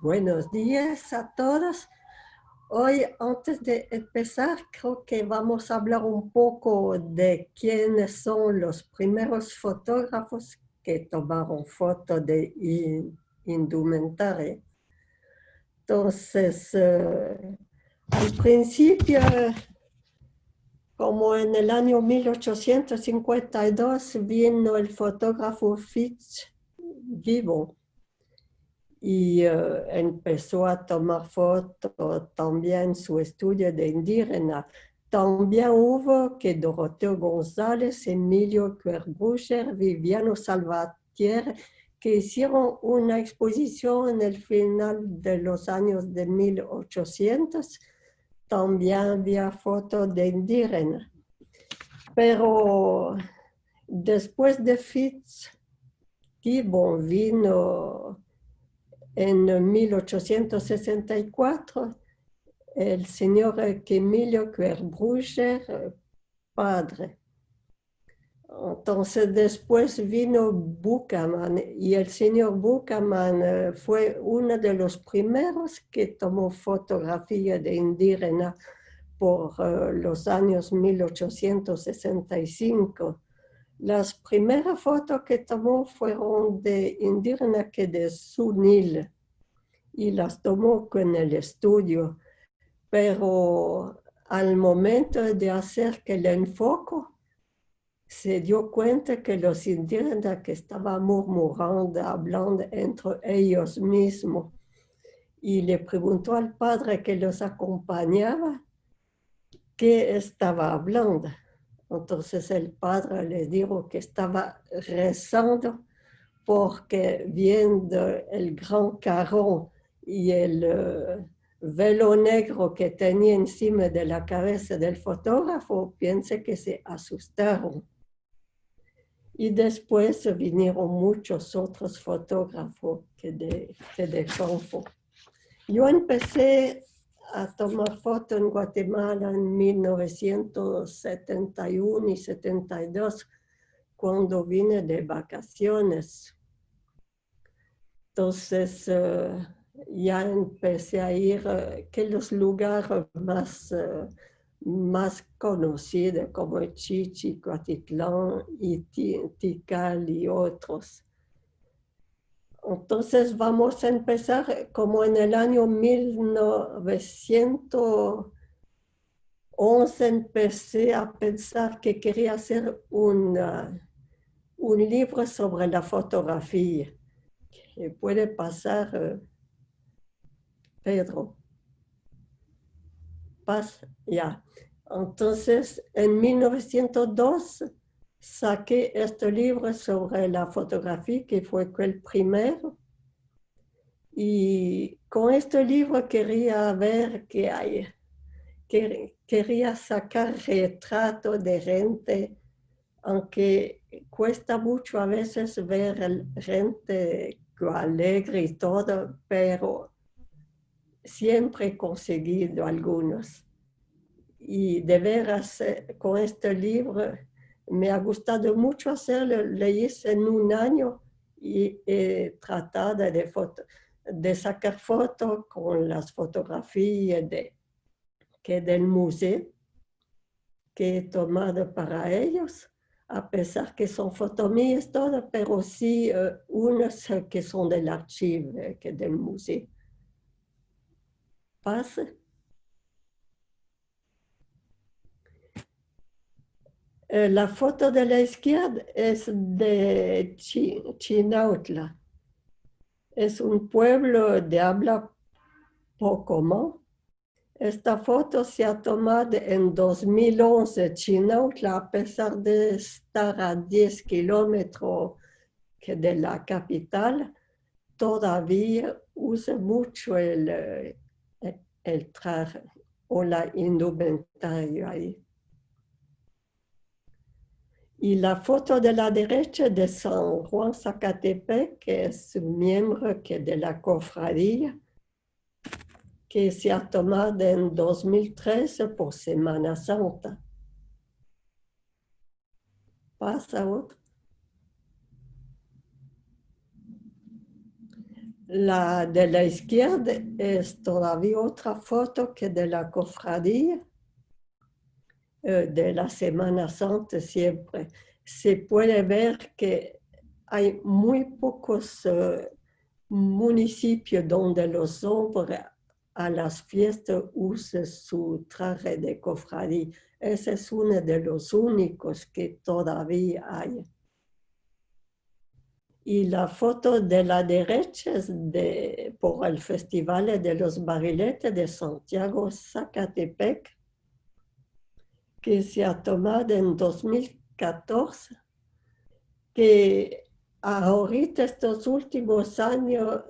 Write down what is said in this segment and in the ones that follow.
Buenos días a todos. Hoy, antes de empezar, creo que vamos a hablar un poco de quiénes son los primeros fotógrafos que tomaron fotos de indumentaria. Entonces, al principio, como en el año 1852, vino el fotógrafo Fitzgibbon y empezó a tomar fotos también su estudio de indígena. También hubo que Doroteo González, Emilio Querbrucher, Viviano Salvatierra, que hicieron una exposición en el final de los años de 1800. También había fotos de indígenas. Pero después de Fitzgibbon vino en 1864 el señor Emilio Querbrucher, padre. Entonces después vino Buchanan y el señor Buchanan fue uno de los primeros que tomó fotografía de indígena por los años 1865. Las primeras fotos que tomó fueron de indígenas que de Sunil y las tomó con el estudio, pero al momento de hacer que el enfoque, se dio cuenta que los indígenas que estaban murmurando, hablando entre ellos mismos, y le preguntó al padre que los acompañaba qué estaba hablando. Entonces el padre le dijo que estaba rezando porque viendo el gran carón y el velo negro que tenía encima de la cabeza del fotógrafo, piense que se asustaron. Y después vinieron muchos otros fotógrafos que de campo. Yo empecé a tomar fotos en Guatemala en 1971 y 72, cuando vine de vacaciones. Entonces ya empecé a ir a los lugares más conocidos como Chichi, Cuatitlán y Tikal y otros. Entonces vamos a empezar como en el año 1911 empecé a pensar que quería hacer un libro sobre la fotografía. Que puede pasar, Pedro. Pasa, ya. Entonces, en 1902 saqué este libro sobre la fotografía, que fue el primero. Y con este libro quería ver qué hay. Quería sacar retratos de gente, aunque cuesta mucho a veces ver gente alegre y todo, pero siempre he conseguido algunos. Y de veras, con este libro me ha gustado mucho hacerlo. Lo hice en un año y he tratado de sacar fotos con las fotografías del museo que he tomado para ellos, a pesar que son fotos mías todas, pero sí unas que son del archivo, que del museo. Pase. La foto de la izquierda es de Chinautla. Es un pueblo de habla pocomón. Esta foto se ha tomado en 2011. Chinautla, a pesar de estar a 10 kilómetros de la capital, todavía usa mucho el traje o la indumentaria ahí. Y la foto de la derecha de San Juan Zacatepec, que es un miembro de la cofradía, que se ha tomado en 2013 por Semana Santa. Pasa otro. La de la izquierda es todavía otra foto que de la cofradía, de la Semana Santa siempre. Se puede ver que hay muy pocos municipios donde los hombres a las fiestas usan su traje de cofradía. Ese es uno de los únicos que todavía hay. Y la foto de la derecha es por el Festival de los Barriletes de Santiago Zacatepec, que se ha tomado en 2014, que ahorita estos últimos años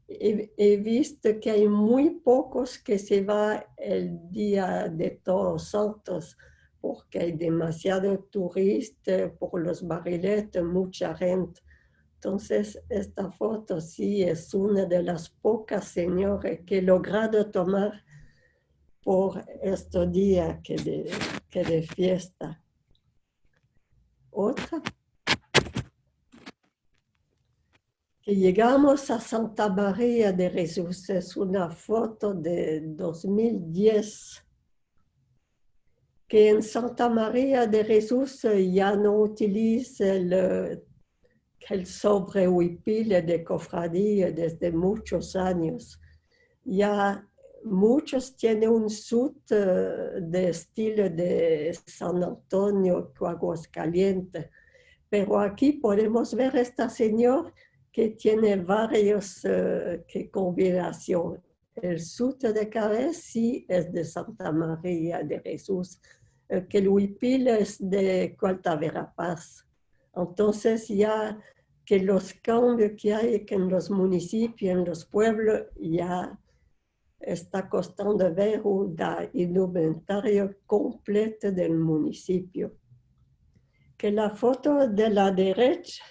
he visto que hay muy pocos que se van el día de Todos Santos, porque hay demasiado turistas por los barriletes, mucha gente. Entonces, esta foto sí es una de las pocas señoras que he logrado tomar por estos días que de fiesta. Otra, que llegamos a Santa María de Jesús, es una foto de 2010, que en Santa María de Jesús ya no utiliza el sobrehuipil de cofradía desde muchos años. Ya muchos tienen un sud de estilo de San Antonio, Aguascalientes, pero aquí podemos ver esta señora que tiene varios combinaciones. El sud de cabeza sí es de Santa María de Jesús, que el huipil es de Cualtaverapaz. Entonces ya que los cambios que hay en los municipios, en los pueblos, ya está costando ver un inventario completo del municipio. Que la foto de la derecha,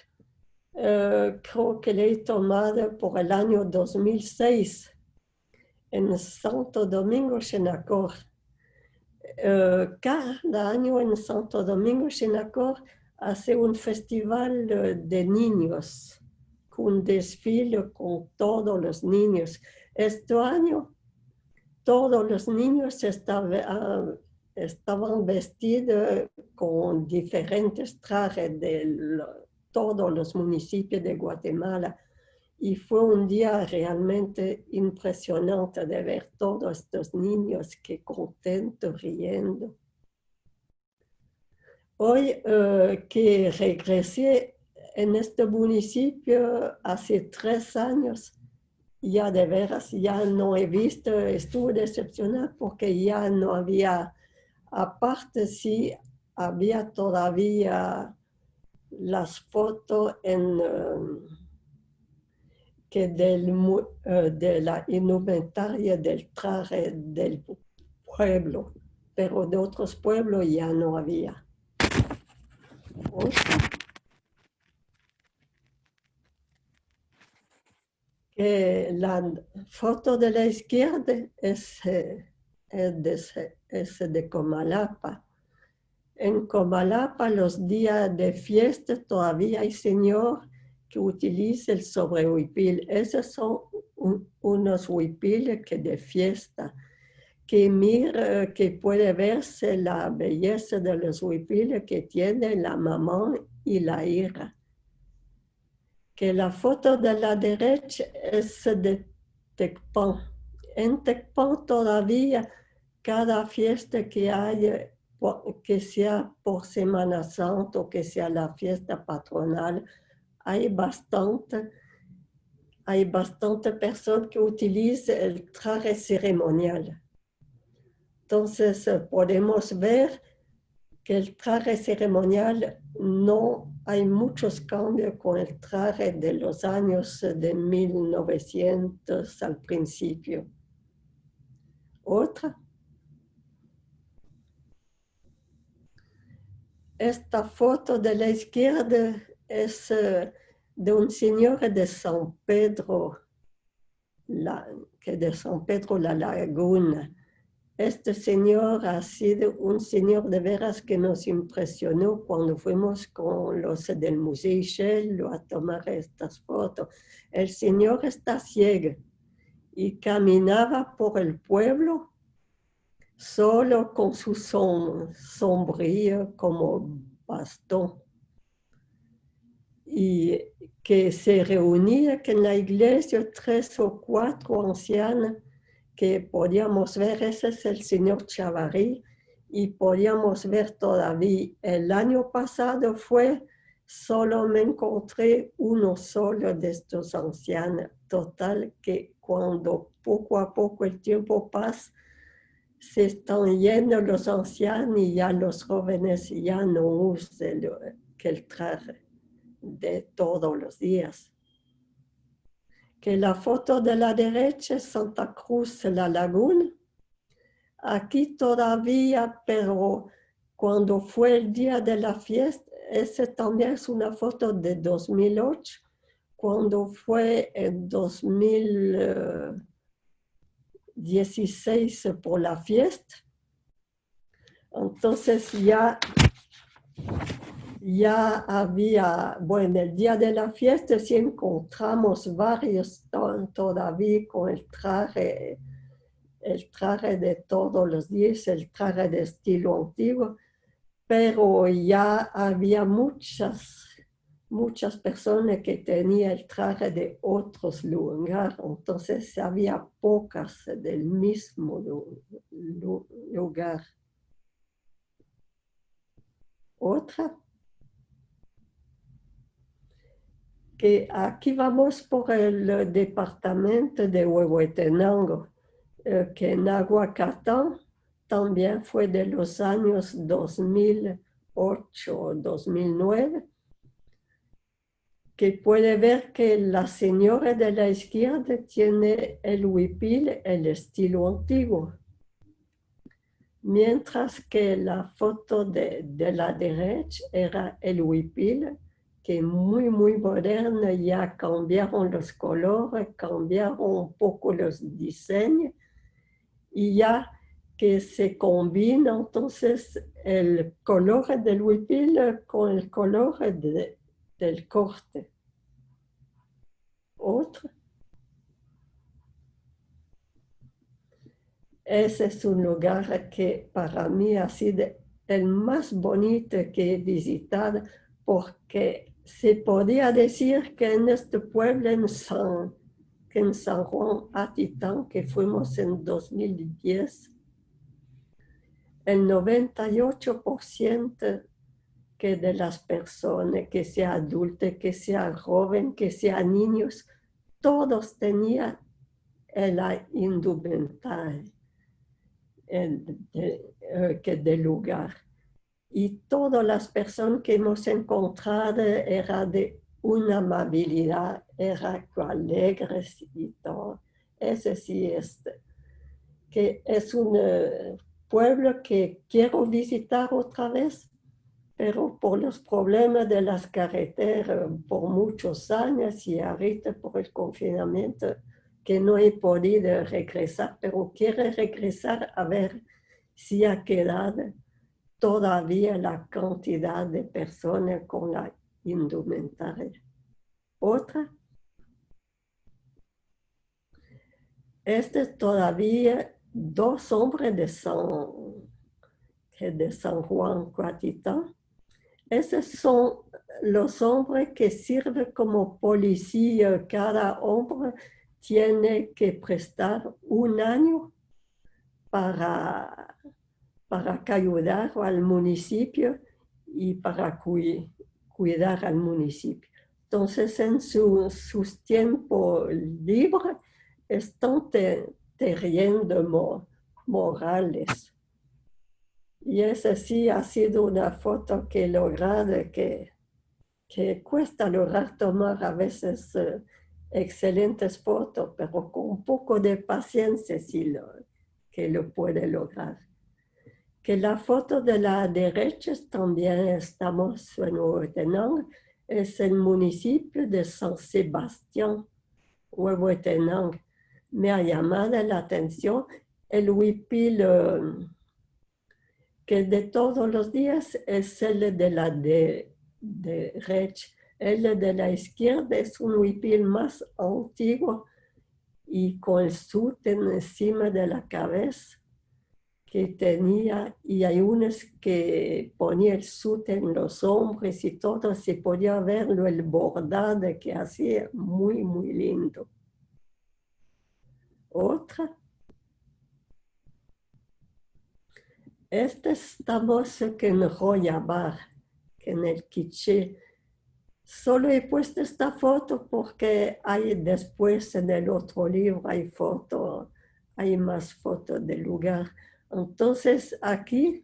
creo que la he tomada por el año 2006 en Santo Domingo, Chenacor. Cada año en Santo Domingo, Chenacor, hace un festival de niños, un desfile con todos los niños. Este año todos los niños estaban vestidos con diferentes trajes de todos los municipios de Guatemala. Y fue un día realmente impresionante de ver todos estos niños que contentos, riendo. Hoy que regresé en este municipio hace 3 años, ya de veras, ya no he visto, estuve decepcionada porque ya no había, aparte sí, había todavía las fotos de la indumentaria del traje del pueblo, pero de otros pueblos ya no había. La foto de la izquierda es de Comalapa. En Comalapa, los días de fiesta, todavía hay señor que utiliza el sobrehuipil. Esos son unos huipiles que de fiesta, que mira, que puede verse la belleza de los huipiles que tiene la mamá y la hija. Que la foto de la derecha es de Tecpan. En Tecpan todavía cada fiesta que haya, que sea por Semana Santa o que sea la fiesta patronal, hay bastante personas que utilizan el traje ceremonial. Entonces podemos ver que el traje ceremonial no hay muchos cambios con el traje de los años de 1900 al principio. Otra. Esta foto de la izquierda es de un señor de San Pedro, de San Pedro la Laguna. este señor ha sido un señor de veras que nos impresionó cuando fuimos con los del Museo Shell a tomar estas fotos. El señor está ciego y caminaba por el pueblo solo con su sombrilla como bastón. Y que se reunía en la iglesia 3 o 4 ancianas que podíamos ver, ese es el señor Chavarri, y podíamos ver todavía. El año pasado solo me encontré uno solo de estos ancianos. Total, que cuando poco a poco el tiempo pasa, se están yendo los ancianos y ya los jóvenes ya no usan el traje de todos los días. Que la foto de la derecha es Santa Cruz, la Laguna. Aquí todavía, pero cuando fue el día de la fiesta, esa también es una foto de 2008, cuando fue en 2016 por la fiesta. Entonces ya había, bueno, el día de la fiesta sí encontramos varios todavía con el traje de todos los días, el traje de estilo antiguo, pero ya había muchas personas que tenían el traje de otros lugares, entonces había pocas del mismo lugar. Otra, que aquí vamos por el departamento de Huehuetenango, que en Aguacatán también fue de los años 2008 o 2009, que puede ver que la señora de la izquierda tiene el huipil, el estilo antiguo, mientras que la foto de la derecha era el huipil, que muy moderna, ya cambiaron los colores, cambiaron un poco los diseños, y ya que se combina entonces el color del huipil con el color del corte. Otro. Ese es un lugar que para mí ha sido el más bonito que he visitado, porque se podía decir que en este pueblo, en San Juan Atitán, que fuimos en 2010, el 98% que de las personas, que sea adultos, que sea joven, que sean niños, todos tenían la indumentaria del lugar. Y todas las personas que hemos encontrado eran de una amabilidad, eran alegres y todo. Ese sí que es un pueblo que quiero visitar otra vez, pero por los problemas de las carreteras por muchos años y ahorita por el confinamiento que no he podido regresar, pero quiero regresar a ver si ha quedado todavía la cantidad de personas con la indumentaria. Otra, todavía 2 hombres de San Juan Cuatitán. Esos son los hombres que sirven como policía. Cada hombre tiene que prestar 1 año para ayudar al municipio y para cuidar al municipio. Entonces, en sus tiempos libres, están teniendo morales. Y esa sí ha sido una foto que he logrado, que cuesta lograr tomar a veces excelentes fotos, pero con un poco de paciencia sí que lo puede lograr. Que la foto de la derecha también estamos en Huehuetenango, es el municipio de San Sebastián, Huehuetenango. Me ha llamado la atención el huipil que de todos los días es el de la derecha. El de la izquierda es un huipil más antiguo y con el suten encima de la cabeza que tenía, y hay unos que ponía el suten en los hombros y todo, se podía verlo, el bordado que hacía, muy, muy lindo. Otra. Estamos que en Royabar, que en el Quiché. Solo he puesto esta foto porque hay después en el otro libro hay más fotos del lugar. Entonces aquí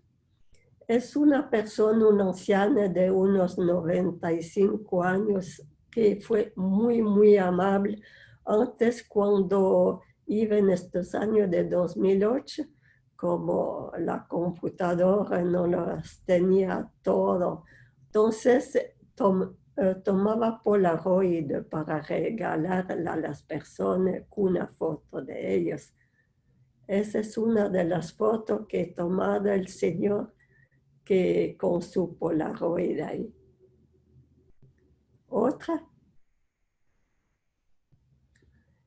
es una persona, una anciana de unos 95 años que fue muy, muy amable. Antes, cuando iba en estos años de 2008, como la computadora no las tenía todo, entonces tomaba Polaroid para regalarle a las personas una foto de ellos. Esa es una de las fotos que tomaba el señor que con su Polaroid ahí. Otra.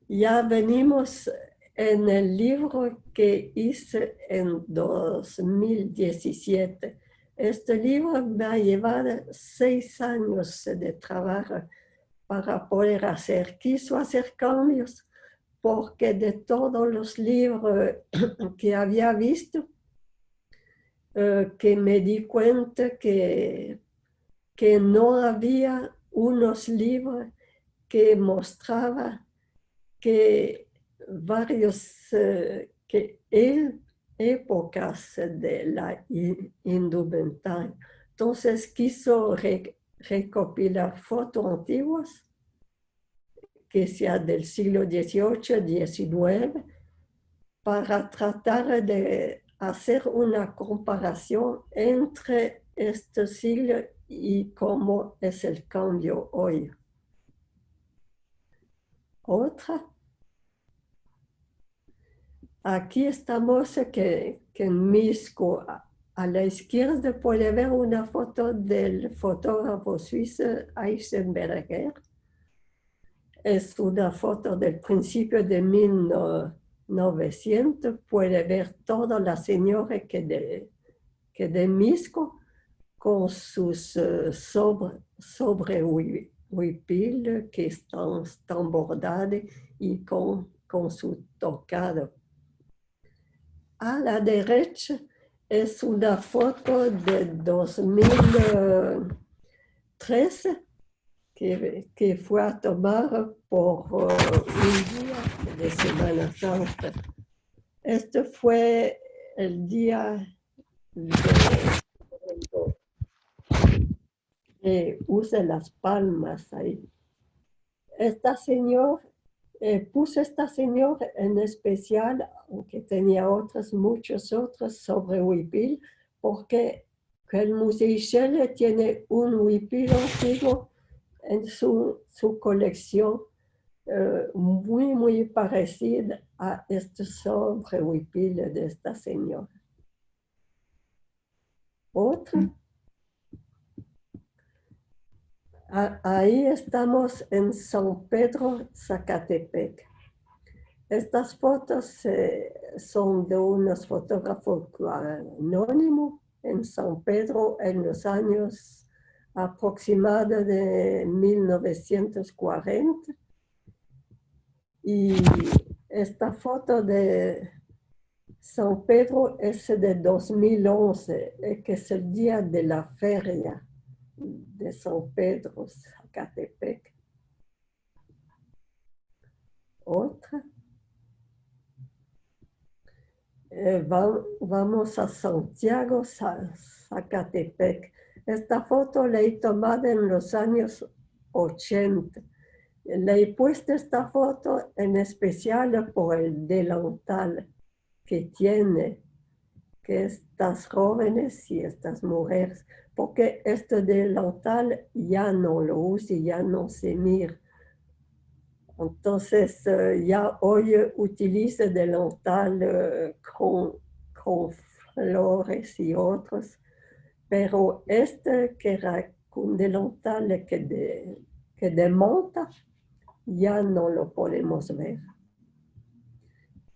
Ya venimos en el libro que hice en 2017. Este libro me ha llevado 6 años de trabajo para poder hacer. Quiso hacer cambios porque de todos los libros que había visto, que me di cuenta que no había unos libros que mostraban que varios épocas de la indumentaria. Entonces quiso recopilar fotos antiguas, que sea del siglo XVIII, XIX, para tratar de hacer una comparación entre este siglo y cómo es el cambio hoy. Otra. Aquí estamos en Misco. A la izquierda puede ver una foto del fotógrafo suizo Eisenberger. Es una foto del principio de 1900. Puede ver toda la señora que de Misco con sus sobre huipil que están bordados y con su tocado. A la derecha es una foto de 2013 que fue a tomar por un día de Semana Santa. Este fue el día de Usa las Palmas ahí. Esta señora, puse esta señora en especial, aunque tenía muchos otros sobre huipil, porque el Museo Shelley tiene un huipil antiguo en su colección, muy, muy parecida a este sobre huipil de esta señora. Otra. Ahí estamos en San Pedro, Zacatepec. Estas fotos son de unos fotógrafos anónimos en San Pedro en los años aproximados de 1940. Y esta foto de San Pedro es de 2011, que es el día de la feria de San Pedro, Zacatepec. Otra. Vamos a Santiago, Zacatepec. Esta foto la he tomado en los años 80. Le he puesto esta foto en especial por el delantal que tiene, que estas jóvenes y estas mujeres, porque este delantal ya no lo usa y ya no se mira. Entonces, ya hoy utiliza delantal con flores y otros, pero este que era con delantal que de manta, ya no lo podemos ver.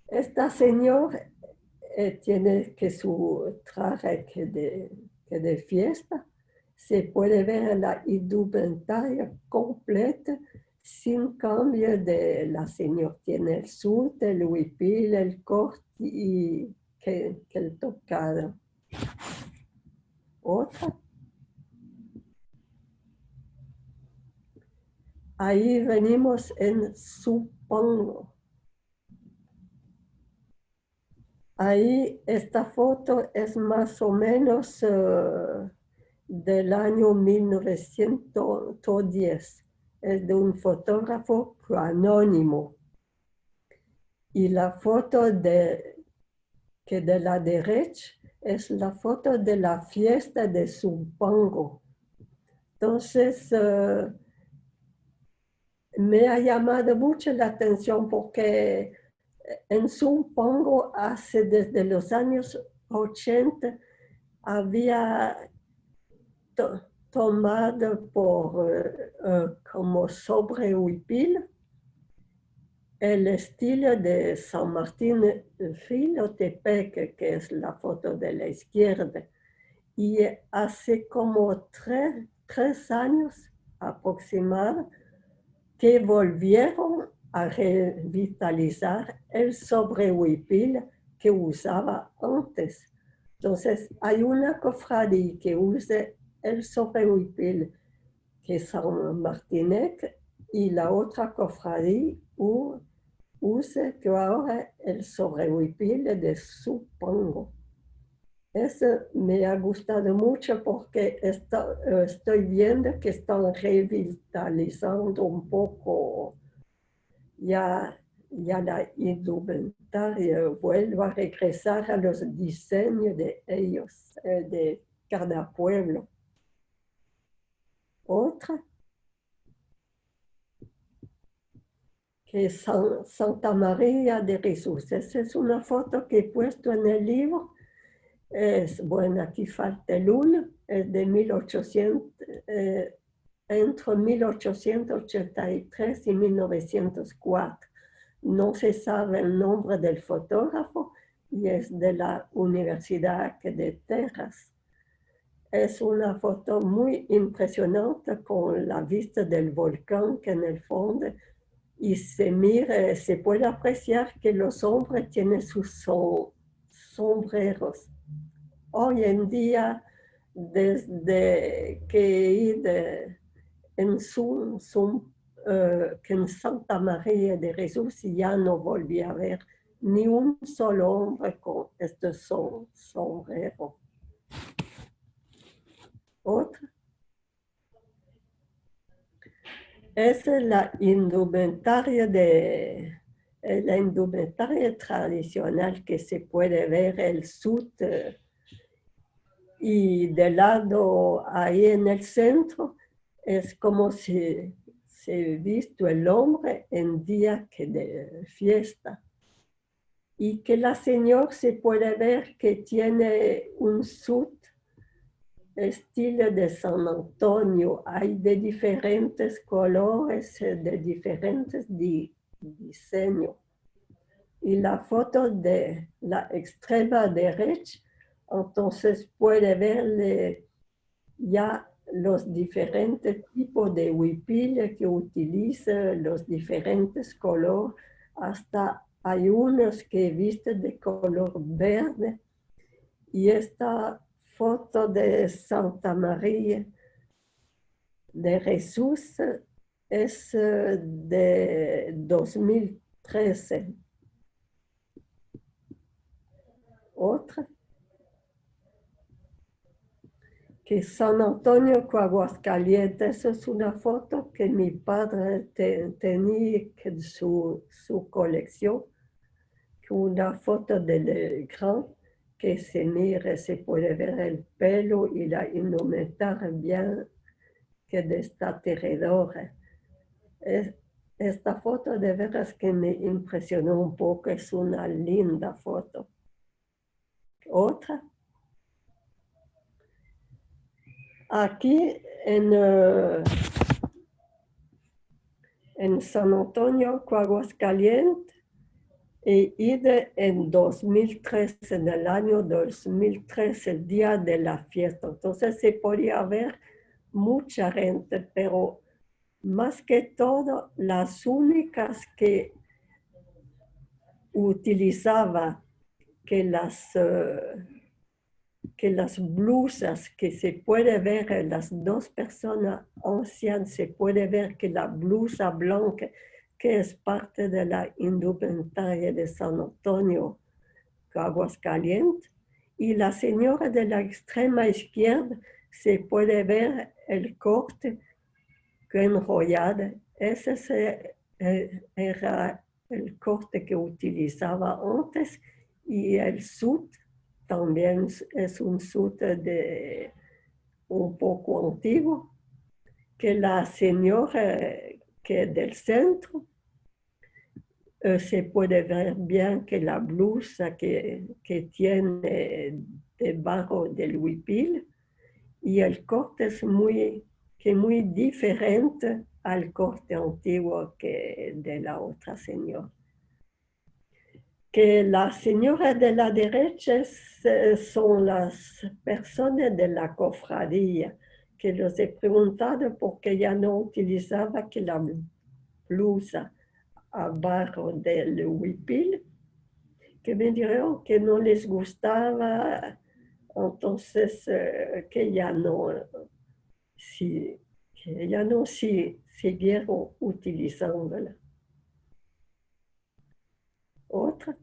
Esta señora tiene que su traje que de fiesta. Se puede ver la indumentaria completa sin cambio de la señora. Tiene el sud, el huipil, el corte y que el tocado. Otra. Ahí venimos en Supongo. Ahí esta foto es más o menos del año 1910. Es de un fotógrafo anónimo. Y la foto que de la derecha es la foto de la fiesta de Zumpango. Entonces, me ha llamado mucho la atención porque en Zumpango hace desde los años 80 había tomado como sobre huipil el estilo de San Martín Filotepec, que es la foto de la izquierda. Y hace como tres años aproximadamente que volvieron a revitalizar el sobrehuipil que usaba antes. Entonces, hay una cofradía que usa el sobrehuipil, que es San Martinec, y la otra cofradía usa que ahora el sobrehuipil de Supongo. Eso me ha gustado mucho porque estoy viendo que están revitalizando un poco ya la indumentaria, vuelve a regresar a los diseños de ellos, de cada pueblo. Otra, que es Santa María de Jesús. Esa es una foto que he puesto en el libro. Bueno, aquí falta el 1, es de 1800, entre 1883 y 1904. No se sabe el nombre del fotógrafo y es de la Universidad de Texas. Es una foto muy impresionante con la vista del volcán que en el fondo y se puede apreciar que los hombres tienen sus sombreros. Hoy en día, desde que que en Santa María de Jesús ya no volví a ver ni un solo hombre con este sombrero. Otra es la indumentaria tradicional que se puede ver el sud y del lado ahí en el centro es como si se visto el hombre en día de fiesta. Y que la señora se puede ver que tiene un sud estilo de San Antonio. Hay de diferentes colores, de diferentes diseños. Y la foto de la extrema derecha, entonces puede verle ya los diferentes tipos de huipil que utiliza, los diferentes colores, hasta hay unos que visten de color verde. Y esta foto de Santa María de Jesús es de 2013. Otra, que San Antonio Aguascalientes, es una foto que mi padre tenía en su colección, una foto del gran que se mira, se puede ver el pelo y la indumentaria bien que de esta tejedora. esta foto de veras que me impresionó un poco, es una linda foto. Otra. Aquí en San Antonio, Aguascalientes, he ido en 2013, en el año 2013, el día de la fiesta. Entonces se podía ver mucha gente, pero más que todo, las únicas que utilizaba que las blusas que se puede ver en las dos personas ancianas, se puede ver que la blusa blanca, que es parte de la indumentaria de San Antonio, Aguascalientes, y la señora de la extrema izquierda, se puede ver el corte enrollado. Ese era el corte que utilizaba antes, y el sud también es un sud un poco antiguo, que la señora que del centro se puede ver bien que la blusa que tiene debajo del huipil, y el corte es muy diferente al corte antiguo que de la otra señora. Que las señoras de la derecha son las personas de la cofradía, que los he preguntado por qué ya no utilizaba que la blusa abajo del huipil, que me dijeron que no les gustaba, entonces que ya no, siguieron utilizándola. Otra.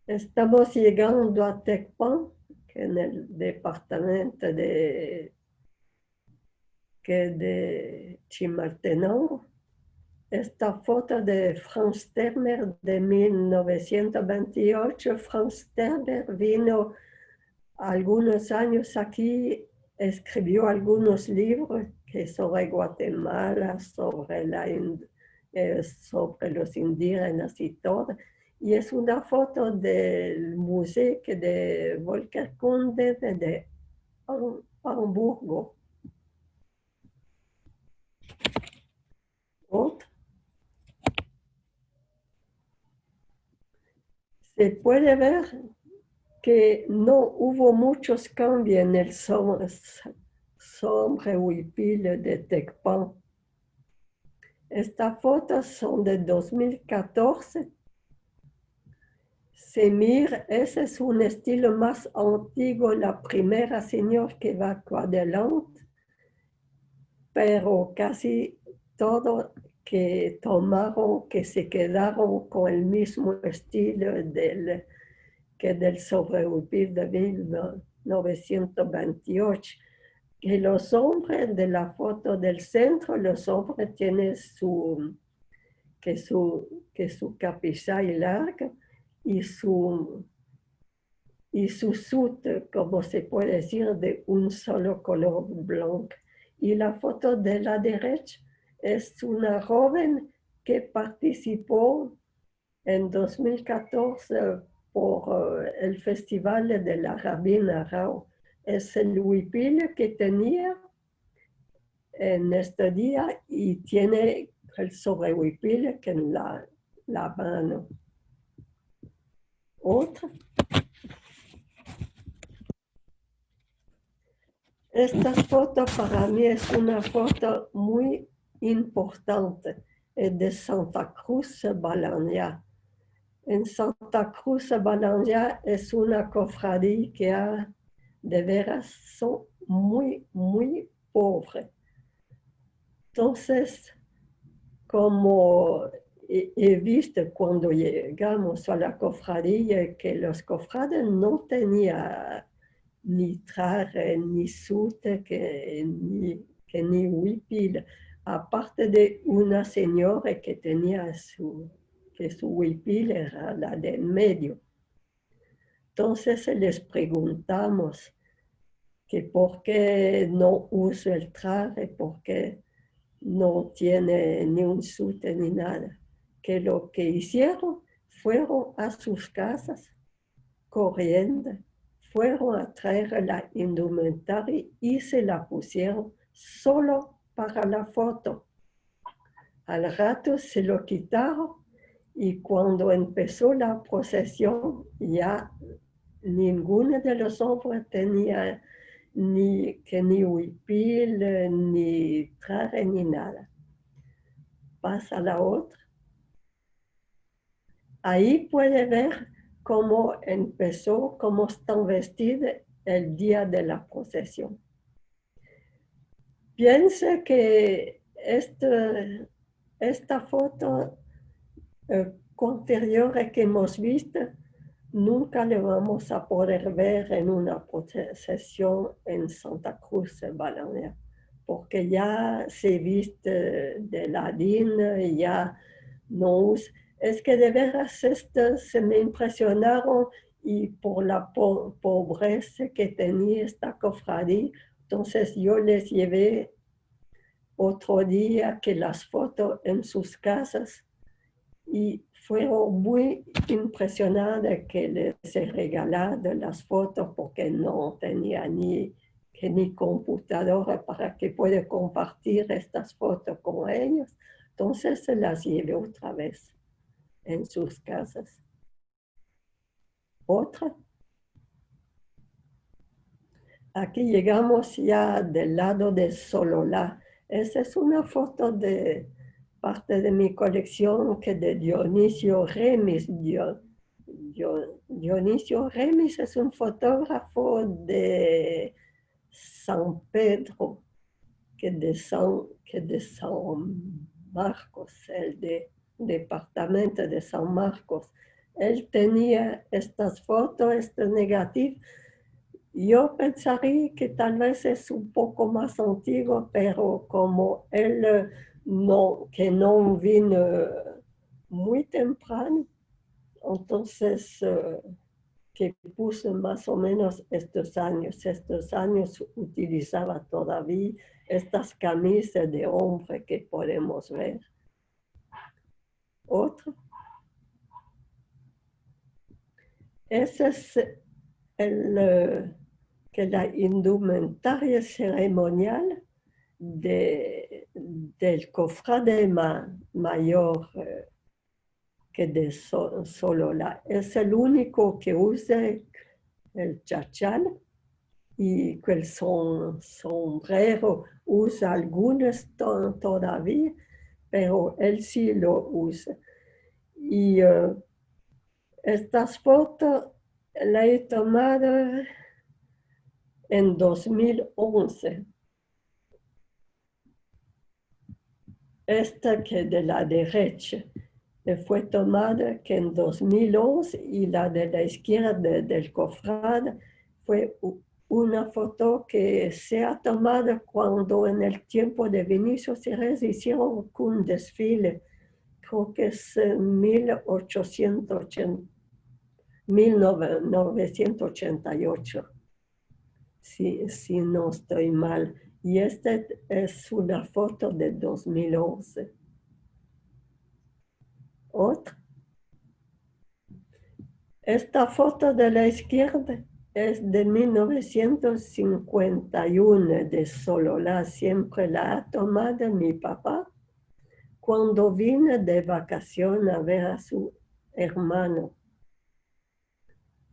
Estamos llegando a Tecpan, que en el departamento de Chimaltenango. Esta foto de Franz Termer de 1928. Franz Termer vino algunos años aquí, escribió algunos libros que sobre Guatemala, sobre los indígenas y todo. Y es una foto del museo de Volker Kunde de Hamburgo. Otra. Se puede ver que no hubo muchos cambios en el sombre huipil de Tecpan. Estas fotos son de 2014. Se mira, ese es un estilo más antiguo, la primera señora que va adelante, pero casi todo que tomaron, que se quedaron con el mismo estilo que del sobrehuipil de 1928. Que los hombres de la foto del centro, los hombres tienen su capucha larga y su sut, como se puede decir, de un solo color blanco. Y la foto de la derecha es una joven que participó en 2014 por el Festival de la Rabina Rao. Es el huipil que tenía en este día y tiene el sobrehuipil que en la mano. Otra. Esta foto para mí es una foto muy importante, de Santa Cruz Balanya. En Santa Cruz Balanya es una cofradía que de veras son muy, muy pobres. Entonces, como he visto cuando llegamos a la cofradía que los cofrades no tenían ni traje, ni sute, ni huipil, aparte de una señora que tenía que su huipil era la del medio. Entonces les preguntamos que por qué no usa el traje, porque no tiene ni un sute ni nada. Que lo que hicieron fueron a sus casas corriendo, fueron a traer la indumentaria y se la pusieron solo para la foto. Al rato se lo quitaron y cuando empezó la procesión ya ninguno de los hombres tenía ni huipil, ni traje, ni nada. Pasa la otra. Ahí puede ver cómo empezó, cómo están vestidos el día de la procesión. Piensa que esta foto anterior que hemos visto nunca le vamos a poder ver en una procesión en Santa Cruz de Balaguer, porque ya se viste de ladín, ya no usa. Es que de veras se me impresionaron y por la pobreza que tenía esta cofradía, entonces yo les llevé otro día que las fotos en sus casas y fueron muy impresionadas que les he regalado las fotos porque no tenía ni computadora para que pueda compartir estas fotos con ellos. Entonces se las llevé otra vez en sus casas. Otra. Aquí llegamos ya del lado de Sololá. Esa es una foto de parte de mi colección que de Dionisio Remis. Dionisio Remis es un fotógrafo de San Pedro, que de San Marcos, el departamento de San Marcos. Él tenía estas fotos, este negativo. Yo pensaría que tal vez es un poco más antiguo, pero como él que no vino muy temprano, entonces que puso más o menos estos años utilizaba todavía estas camisas de hombre que podemos ver. Otro. Ese es que la indumentaria ceremonial del cofrade mayor que de Sololá. Es el único que usa el chachal y que el sombrero usa algunos todavía, pero él sí lo usa. Y estas fotos las he tomado en 2011. Esta que de la derecha fue tomada que en 2011 y la de la izquierda del cofrade fue una foto que se ha tomado cuando en el tiempo de Vinicio Cerez hicieron un desfile, creo que es 1988, si no estoy mal. Y esta es una foto de 2011. Otra. Esta foto de la izquierda es de 1951 de Sololá. Siempre la ha tomado mi papá cuando vino de vacaciones a ver a su hermano.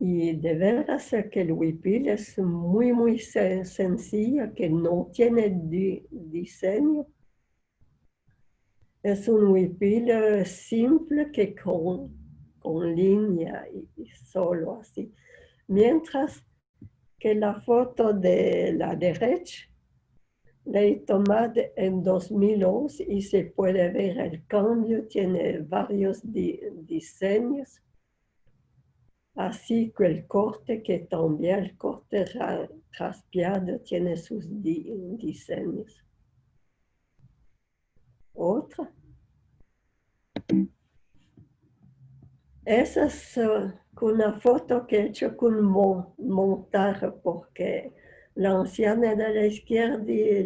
Y de veras que el huipil es muy, muy sencillo, que no tiene diseño. Es un huipil simple que con línea y solo así. Mientras que la foto de la derecha la he tomado en 2011 y se puede ver el cambio, tiene varios diseños. Así que el corte, que también el corte raspeado tiene sus diseños. Otra. Esa es una foto que he hecho con montaje porque la anciana de la izquierda y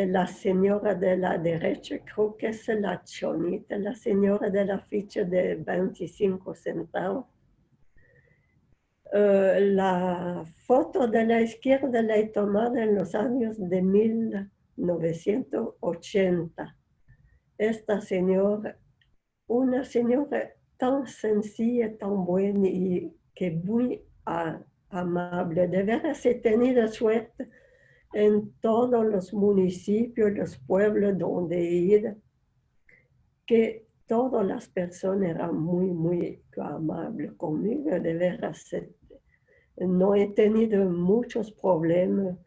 la señora de la derecha, creo que es la Chonita, la señora de la ficha de 25 centavos. La foto de la izquierda la he tomado en los años de 1980. Esta señora, una señora tan sencilla, tan buena y que muy amable. De veras he tenido suerte en todos los municipios, los pueblos donde he ido, que todas las personas eran muy, muy amables conmigo. De veras, no he tenido muchos problemas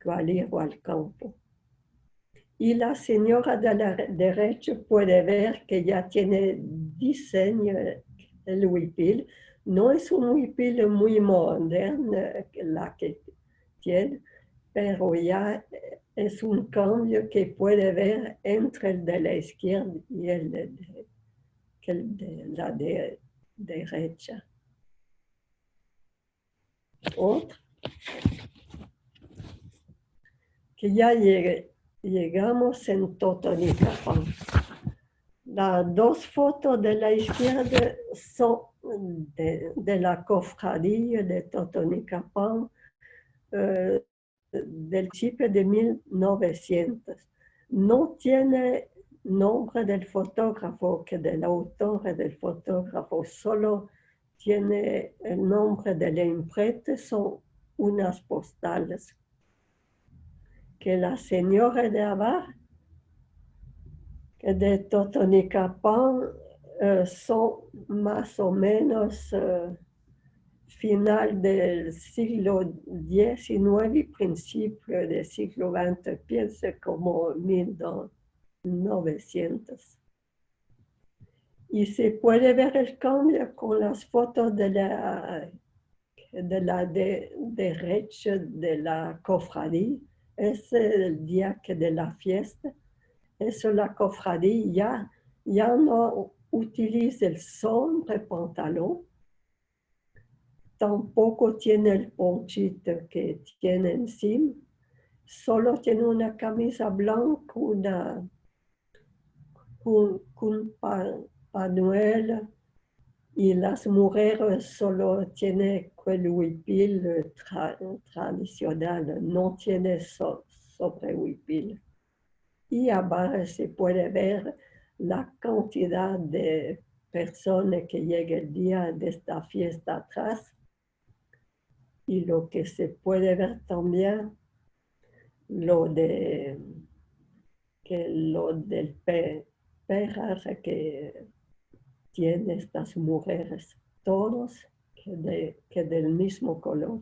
al ir al campo. Y la señora de la derecha puede ver que ya tiene diseño el huipil. No es un huipil muy moderno la que tiene, pero ya es un cambio que puede ver entre el de la izquierda y el de la derecha. Otro, que ya llegamos en Totonicapán. Las dos fotos de la izquierda son de la cofradía de Totonicapán del principio de 1900. No tiene nombre del fotógrafo que del autor del fotógrafo, solo tiene el nombre de la imprenta, son unas postales que la señora de abajo, que de Totonicapán, son más o menos final del siglo XIX y principio del siglo XX, pienso como 1900. Y se puede ver el cambio con las fotos de la derecha de la cofradía. Es el día de la fiesta. Eso la cofradía ya no utiliza el sombre pantalón, tampoco tiene el ponchito que tiene encima, solo tiene una camisa blanca, un pañuelo, y las mujeres solo tienen el huipil tradicional, no tiene sobre huipil. Y abajo se puede ver la cantidad de personas que llega el día de esta fiesta atrás. Y lo que se puede ver también, lo del pelaje que tienen estas mujeres, todos que del mismo color.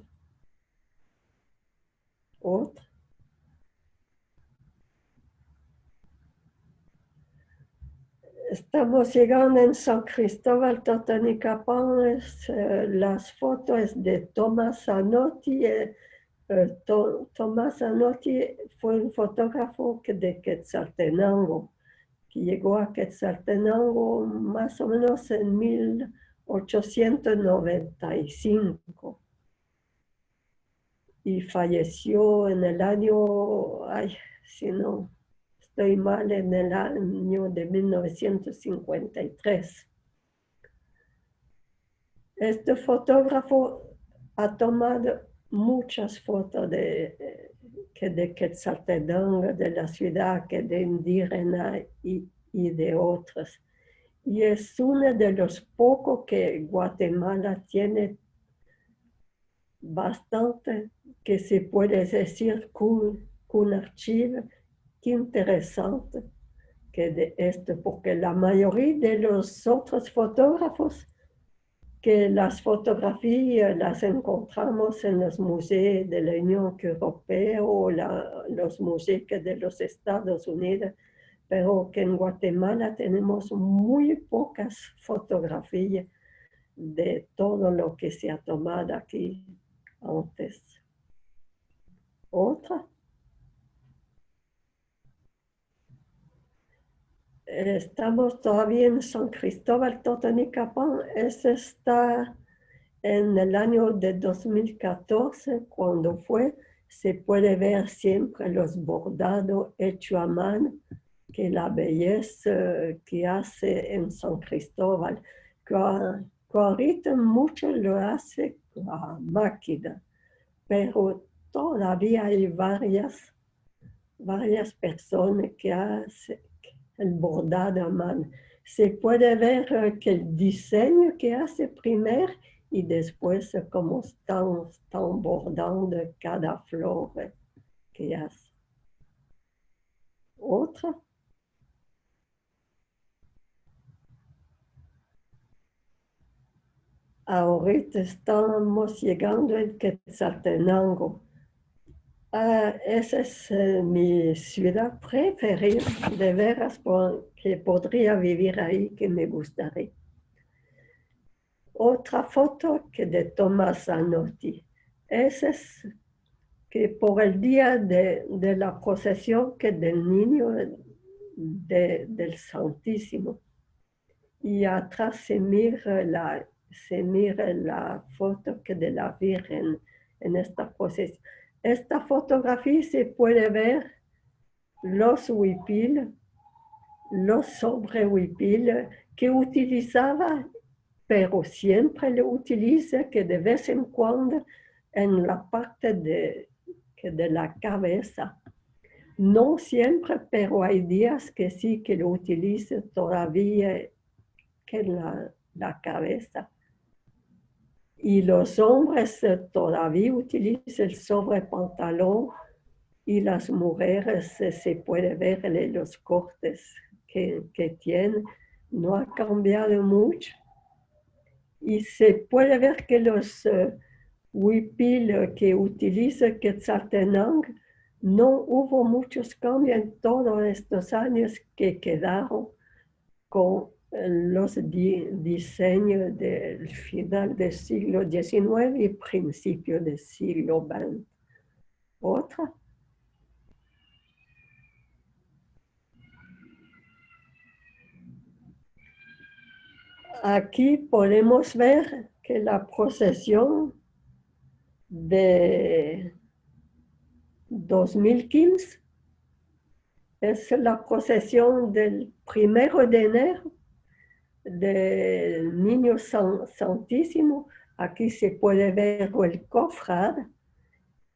Otro. Estamos llegando en San Cristóbal, Totonicapán. Las fotos de Tomás Zanotti. Tomás Zanotti fue un fotógrafo de Quetzaltenango, que llegó a Quetzaltenango más o menos en 1895 y falleció en el año, si no estoy mal, en el año de 1953. Este fotógrafo ha tomado muchas fotos de Quetzaltenango, de la ciudad, que de indígena y de otros. Y es uno de los pocos que Guatemala tiene bastante, que se puede decir con archivo. Qué interesante que de esto, porque la mayoría de los otros fotógrafos, que las fotografías las encontramos en los museos de la Unión Europea o los museos de los Estados Unidos, pero que en Guatemala tenemos muy pocas fotografías de todo lo que se ha tomado aquí antes. Otra. Estamos todavía en San Cristóbal, Totonicapán. Ese está en el año de 2014, cuando fue, se puede ver siempre los bordados hechos a mano, que la belleza que hace en San Cristóbal, que ahorita mucho lo hace a máquina, pero todavía hay varias personas que hacen el bordado a mano. Se puede ver que el diseño que hace primero y después cómo están bordando cada flor que hace. Otra. Ahorita estamos llegando al Quetzaltenango. Esa es mi ciudad preferida, de veras, que podría vivir ahí, que me gustaría. Otra foto que de Tomás Zanotti. Esa es que por el día de la procesión que del niño del Santísimo. Y atrás se mira la foto que de la Virgen en esta procesión. Esta fotografía se puede ver los huipil, los sobrehuipil que utilizaba, pero siempre lo utiliza, que de vez en cuando en la parte de la cabeza. No siempre, pero hay días que sí que lo utiliza todavía que la cabeza. Y los hombres todavía utilizan el sobrepantalón y las mujeres se puede ver los cortes que tienen. No ha cambiado mucho. Y se puede ver que los huipil que utiliza Quetzaltenango no hubo muchos cambios en todos estos años que quedaron con los diseños del final del siglo XIX y principio del siglo XX. Otra. Aquí podemos ver que la procesión de 2015 es la procesión del 1 de enero del Niño Santísimo. Aquí se puede ver el cofrade,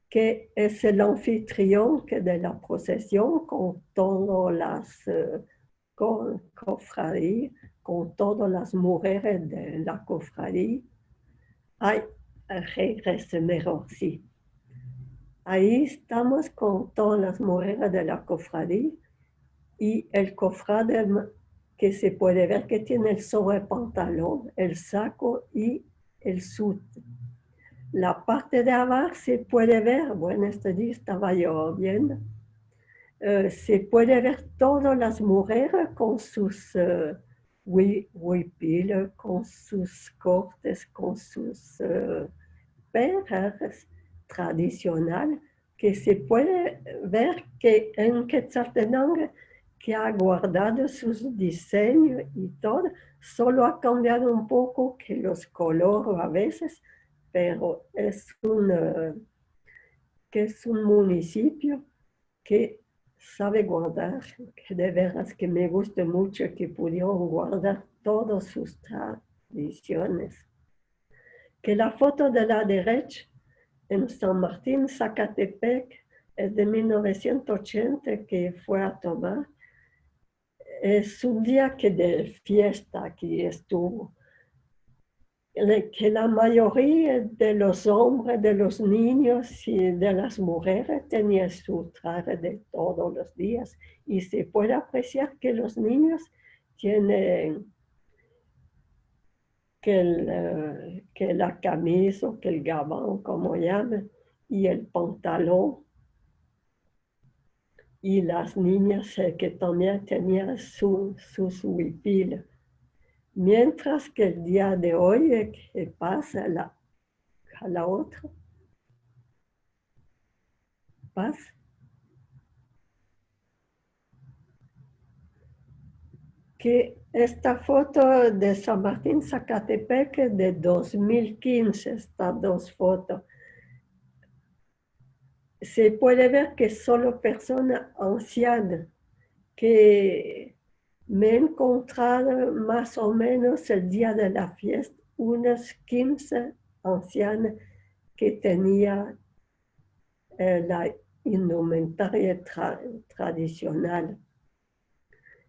que es el anfitrión de la procesión con todas las cofradías, con todas las mujeres de la cofradía. Ay, regrese mejor, sí. Ahí estamos con todas las mujeres de la cofradía y el cofrade que se puede ver que tiene el sobrepantalón, el saco y el sut. La parte de abajo se puede ver, bueno, este día estaba lloviendo, se puede ver todas las mujeres con sus huipil, con sus cortes, con sus perras tradicionales, que se puede ver que en Quetzaltenango, que ha guardado sus diseños y todo, solo ha cambiado un poco que los colores a veces, pero es un municipio que sabe guardar, que de veras que me gusta mucho que pudieron guardar todas sus tradiciones. Que la foto de la derecha en San Martín, Zacatepec, es de 1980 que fue a tomar. Es un día que de fiesta aquí estuvo. Que la mayoría de los hombres, de los niños y de las mujeres tenía su traje de todos los días. Y se puede apreciar que los niños tienen que la camisa o que el gabán, como llaman, y el pantalón. Y las niñas que también tenían sus huipiles. Mientras que el día de hoy que pasa a la otra, pasa, que esta foto de San Martín Zacatepec de 2015, estas dos fotos, se puede ver que solo personas ancianas que me he encontrado más o menos el día de la fiesta, unas 15 ancianas que tenía la indumentaria tradicional.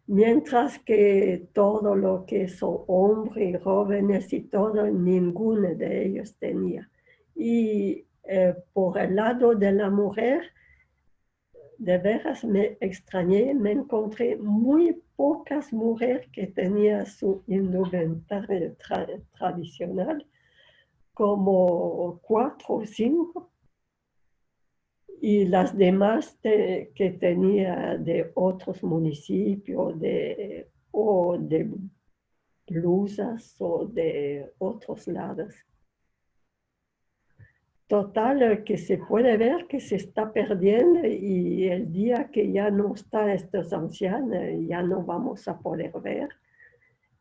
Mientras que todo lo que son hombres y jóvenes y todo, ninguno de ellos tenía. Y por el lado de la mujer, de veras me extrañé, me encontré muy pocas mujeres que tenían su indumentaria tradicional, como 4 o 5, y las demás que tenía de otros municipios o de blusas o de otros lados. Total, que se puede ver que se está perdiendo y el día que ya no están estos ancianos, ya no vamos a poder ver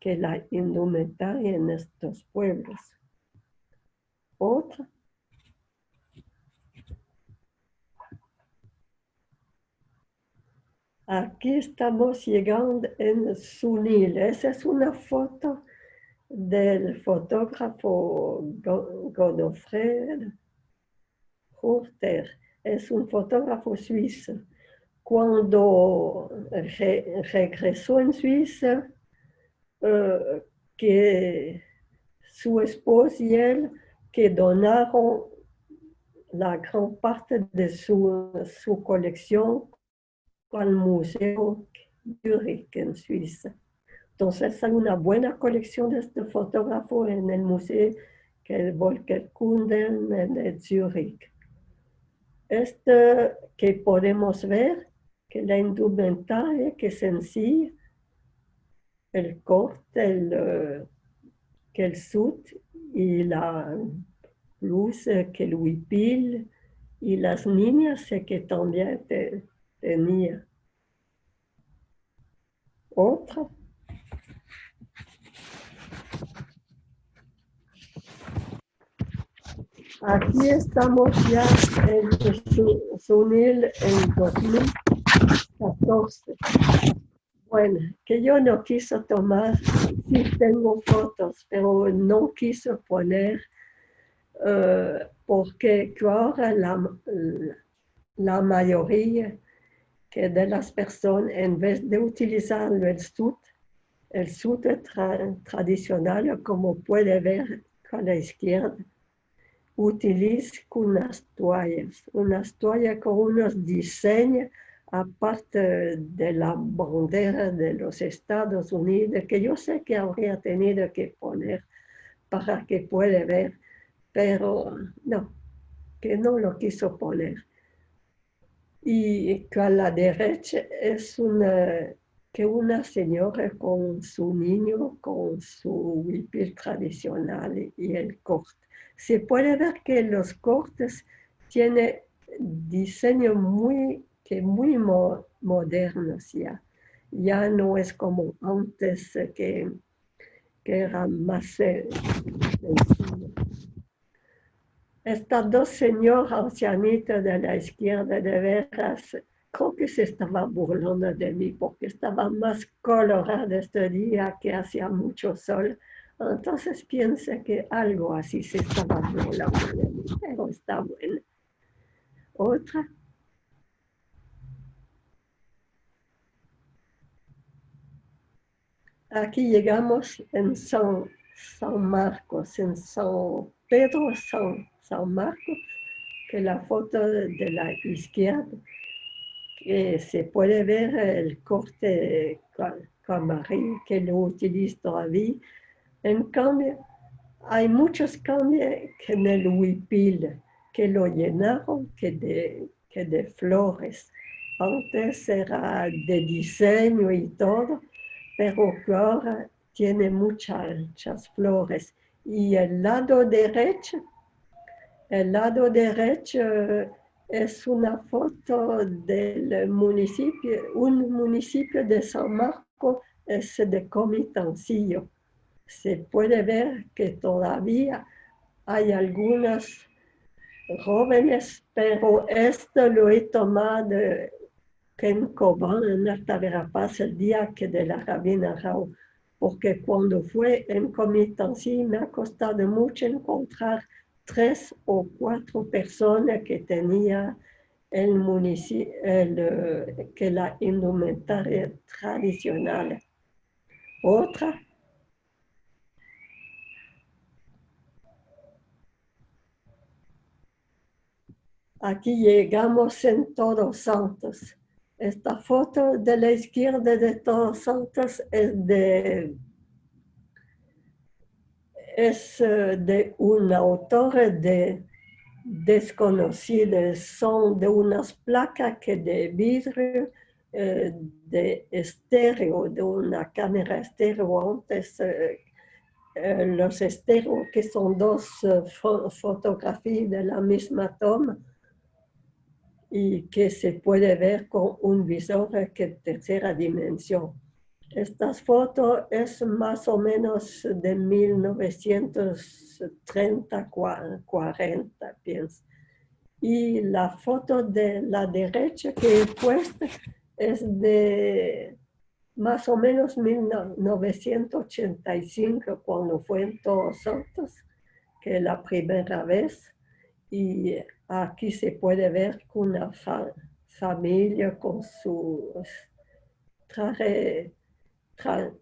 que la indumentaria en estos pueblos. Otra. Aquí estamos llegando en Sunil. Esa es una foto del fotógrafo Godofredo Hurter. Es un fotógrafo suizo. Cuando regresó en Suiza, que su esposo y él que donaron la gran parte de su colección al Museo Zurich en Suiza. Entonces hay una buena colección de este fotógrafo en el museo que es el Volker Kunden de Zurich. Este que podemos ver que la indumentaria que es sencilla, el corte, que el sud y la blusa, que el huipil y las niñas que también tenía. Otra. Aquí estamos ya en Sunil en 2014. Bueno, que yo no quiso tomar, sí tengo fotos, pero no quiso poner porque ahora la mayoría que de las personas, en vez de utilizar el sud tradicional, como puede ver a la izquierda, utiliza unas toallas con unos diseños, aparte de la bandera de los Estados Unidos, que yo sé que habría tenido que poner para que pueda ver, pero no, que no lo quiso poner. Y que a la derecha es una señora con su niño, con su huipil tradicional y el corte. Se puede ver que los cortes tienen diseños muy modernos ya. Ya no es como antes que era más sencillo. Estas dos señoras ancianitas de la izquierda, de veras, creo que se estaban burlando de mí porque estaba más colorada este día que hacía mucho sol. Entonces pienso que algo así se estaba burlando de mí, pero está bueno. Otra. Aquí llegamos en San Marcos, en San Pedro, San Marcos, que la foto de la izquierda, que se puede ver el corte camarín que lo utilizo todavía. En cambio, hay muchos cambios en el huipil, que lo llenaron que de flores. Antes era de diseño y todo, pero que ahora tiene muchas flores. Y el lado derecho es una foto del municipio, un municipio de San Marcos es de Comitancillo. Se puede ver que todavía hay algunas jóvenes, pero esto lo he tomado en Cobán, en Alta Verapaz, el día que de la Rabina Rao, porque cuando fue en Comitancillo me ha costado mucho encontrar 3 o 4 personas que tenía el municipio, que la indumentaria tradicional. Otra, aquí llegamos en Todos Santos. Esta foto de la izquierda de Todos Santos es de un autor desconocido. Son de unas placas que de vidrio, de estéreo, de una cámara estéreo antes. Los estéreos, que son dos fotografías de la misma toma y que se puede ver con un visor de tercera dimensión. Estas fotos es más o menos de 1930-40, pienso. Y la foto de la derecha que he puesto es de más o menos 1985, cuando fue en Todos Santos, que es la primera vez. Y aquí se puede ver una familia con su traje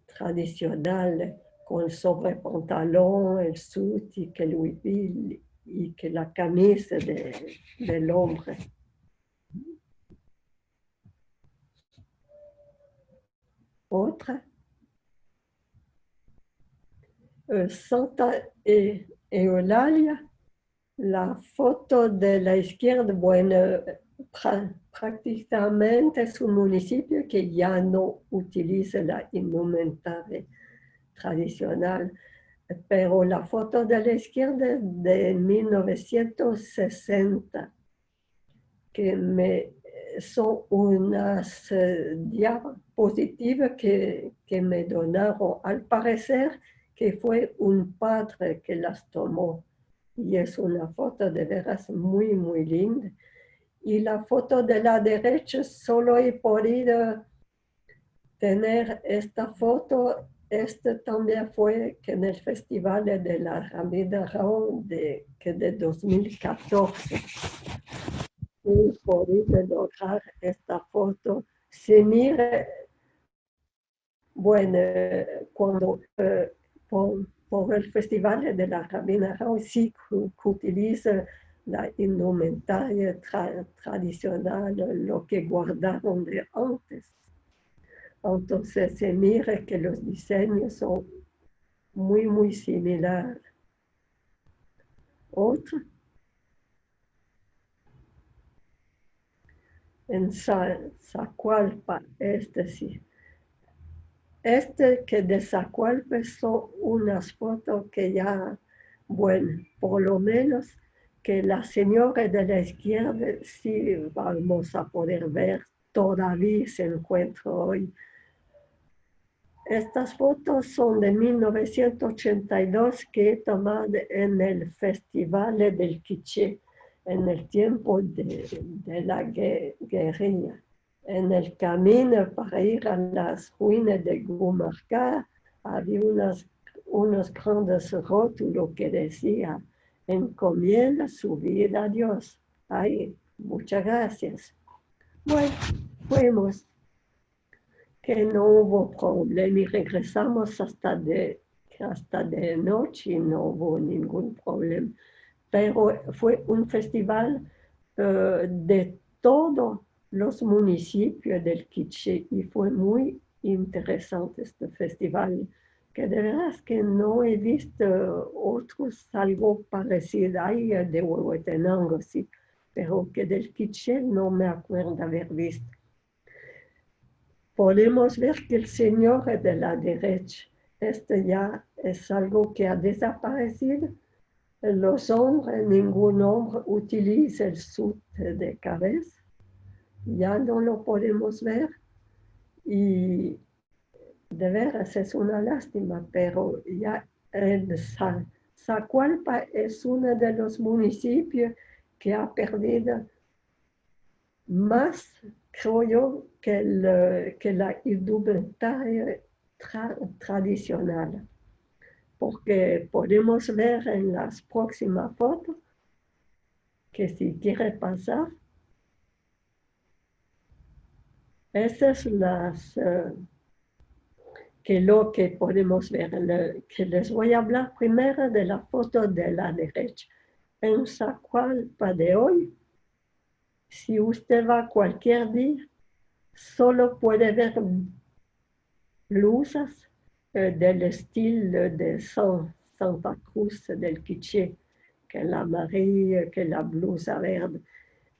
tradicional, con el sobrepantalón, el suit y que el huipil y que la camisa del hombre. Otra, Santa Eulalia, la foto de la izquierda, bueno, prácticamente es un municipio que ya no utiliza la indumentaria tradicional, pero la foto de la izquierda es de 1960, que son unas diapositivas que me donaron. Al parecer que fue un padre que las tomó. Y es una foto de veras muy, muy linda. Y la foto de la derecha solo he podido tener esta foto. Este también fue que en el Festival de la Rabina Rao que de 2014. Y podido lograr esta foto. Se mira, bueno, cuando por el Festival de la Rabina Rao sí que utiliza la indumentaria tradicional, lo que guardaron de antes. Entonces se mira que los diseños son muy, muy similares. Otro, en Zacualpa, este sí. Este que de Zacualpa son unas fotos que ya, bueno, por lo menos que la señora de la izquierda sí vamos a poder ver, todavía se encuentra hoy. Estas fotos son de 1982 que he tomado en el Festival del Quiché, en el tiempo de la guerrilla. En el camino para ir a las ruinas de Gumarca había unos grandes rótulos que decía: encomienda su vida a Dios. Ay, muchas gracias. Bueno, fuimos, que no hubo problema y regresamos hasta de noche y no hubo ningún problema. Pero fue un festival de todos los municipios del Quiché y fue muy interesante este festival, que de verdad es que no he visto otros algo parecido. Hay de Huehuetenango, sí, pero que del Quiché no me acuerdo haber visto. Podemos ver que el señor de la derecha, este ya es algo que ha desaparecido. Los hombres, ningún hombre utiliza el sud de cabeza, ya no lo podemos ver. Y de veras es una lástima, pero ya Zacualpa es uno de los municipios que ha perdido más, creo yo, que la indumentaria tradicional, porque podemos ver en las próximas fotos que si quiere pasar, esas las que lo que podemos ver, que les voy a hablar primero de la foto de la derecha. En Zacualpa de hoy, si usted va cualquier día, solo puede ver blusas del estilo de Santa Cruz del Quiché, que la amarilla, que la blusa verde.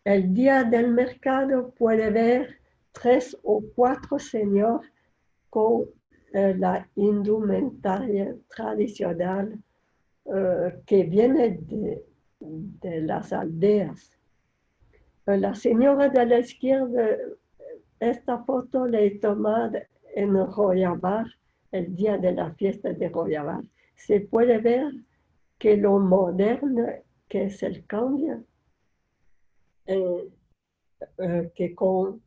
El día del mercado puede ver 3 o 4 señores con la indumentaria tradicional que viene de las aldeas. La señora de la izquierda, esta foto la he tomada en Royabar, el día de la fiesta de Royabar. Se puede ver que lo moderno que es el cambio, que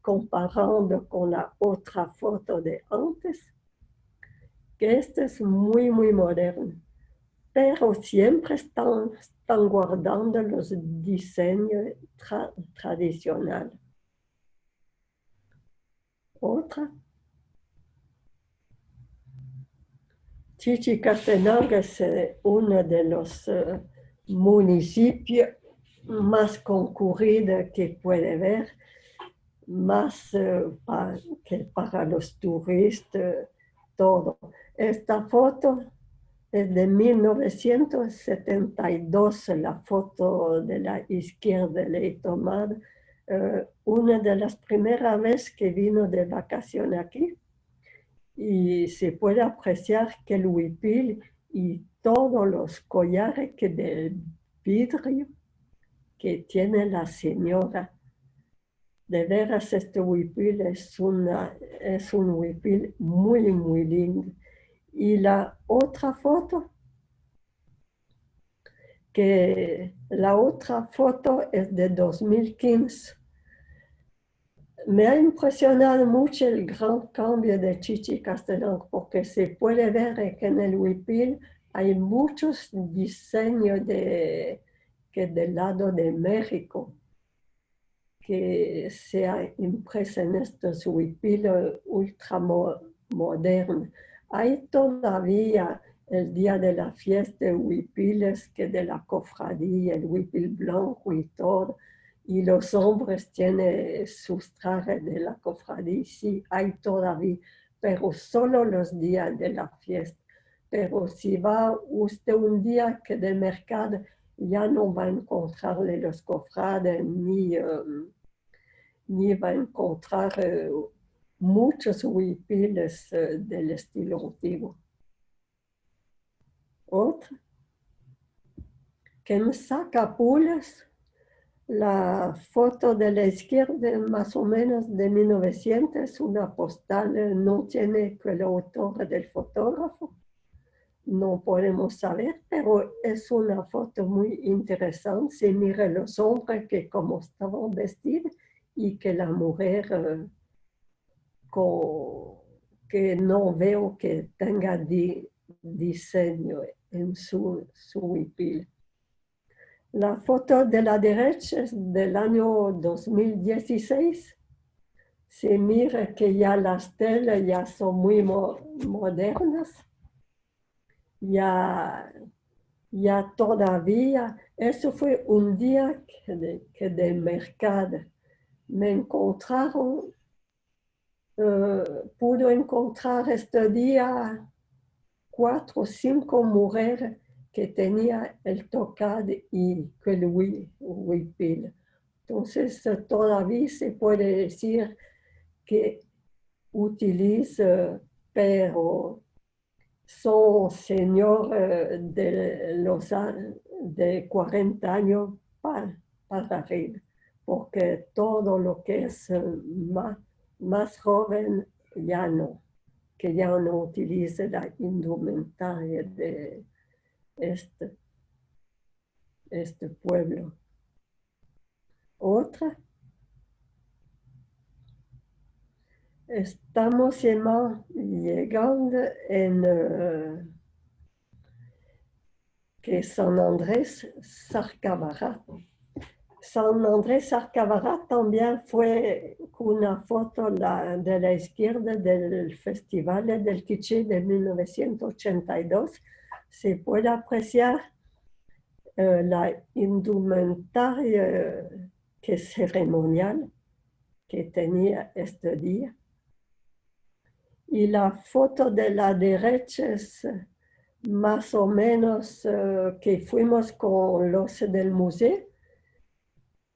comparando con la otra foto de antes, que este es muy, muy moderno, pero siempre están guardando los diseños tradicionales. Otra, Chichicastenango es uno de los municipios más concurridos que puede ver, más que para los turistas, todo. Esta foto es de 1972, la foto de la izquierda la he tomado, una de las primeras veces que vino de vacaciones aquí. Y se puede apreciar que el huipil y todos los collares de vidrio que tiene la señora. De veras, este huipil es un huipil muy, muy lindo. Y la otra foto, es de 2015. Me ha impresionado mucho el gran cambio de Chichicastenango porque se puede ver que en el huipil hay muchos diseños que del lado de México que se ha impreso en estos huipiles ultramodernos. Hay todavía el día de la fiesta de huipiles que de la cofradía, el huipil blanco y todo, y los hombres tienen sus trajes de la cofradía, sí, hay todavía, pero solo los días de la fiesta. Pero si va usted un día que de mercado, ya no va a encontrarle los cofrades ni va a encontrar muchos huipiles del estilo antiguo. Otra, que en Sacapulas, la foto de la izquierda más o menos de 1900, una postal, no tiene el autor del fotógrafo, no podemos saber, pero es una foto muy interesante. Se mira los hombres que como estaban vestidos y que la mujer que no veo que tenga diseño en su huipil. La foto de la derecha es del año 2016. Se mira que ya las telas ya son muy modernas. Ya todavía, eso fue un día que de mercado me encontraron, pudo encontrar este día 4 o 5 mujeres que tenían el tocado y el huipil. Entonces todavía se puede decir que utiliza, pero son señores de 40 años para arriba, porque todo lo que es más joven ya no, que ya no utiliza la indumentaria de este pueblo. Otra, estamos llegando en que San Andrés Sarcavarat. San Andrés Sarcavarat también fue una foto de la izquierda del Festival del Quiché de 1982. Se puede apreciar la indumentaria que ceremonial que tenía este día. Y la foto de la derecha es más o menos que fuimos con los del museo